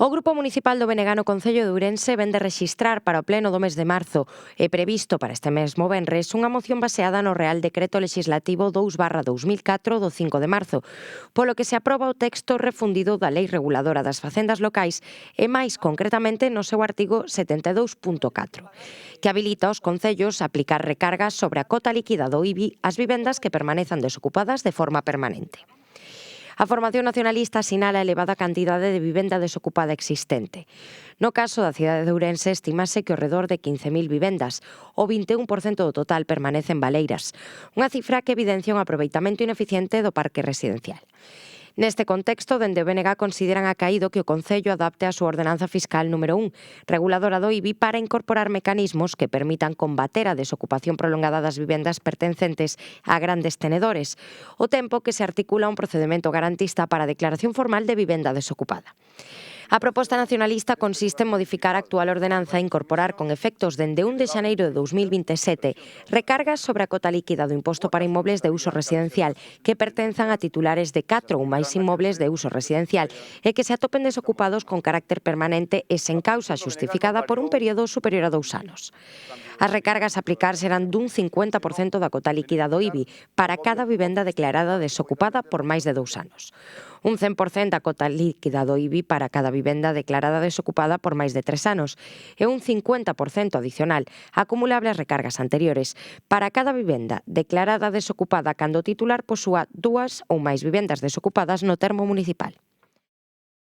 O Grupo Municipal do BNG no Concello de Ourense vén de rexistrar para o pleno do mes de marzo e previsto para este mesmo venres unha moción baseada no Real Decreto Legislativo 2/2004 do 5 de marzo, polo que se aproba o texto refundido da Lei Reguladora das Facendas Locais e máis concretamente no seu artigo 72.4, que habilita aos concellos a aplicar recargas sobre a cota líquida do IBI ás vivendas que permanezan desocupadas de forma permanente. A formación nacionalista sinala a elevada cantidade de vivenda desocupada existente. No caso da cidade de Ourense, estimase que ao redor de 15.000 vivendas, o 21% do total, permanecen baleiras, unha cifra que evidencia un aproveitamento ineficiente do parque residencial. Neste contexto, dende o BNG consideran acaído que o Concello adapte a súa ordenanza fiscal número 1, reguladora do IBI, para incorporar mecanismos que permitan combater a desocupación prolongada das vivendas pertencentes a grandes tenedores, o tempo que se articula un procedemento garantista para a declaración formal de vivenda desocupada. A proposta nacionalista consiste en modificar a actual ordenanza e incorporar con efectos dende 1 de xaneiro de 2027 recargas sobre a cota líquida do imposto para inmobles de uso residencial que pertenzan a titulares de 4 ou máis inmobles de uso residencial e que se atopen desocupados con carácter permanente e sen causa xustificada por un período superior a 2 anos. As recargas a aplicar serán dun 50% da cota líquida do IBI para cada vivenda declarada desocupada por máis de 2 anos. Un 100% da cota líquida do IBI para cada vivenda declarada desocupada por máis de 3 anos e un 50% adicional acumulable ás recargas anteriores para cada vivenda declarada desocupada cando o titular posúa 2 ou máis vivendas desocupadas no termo municipal.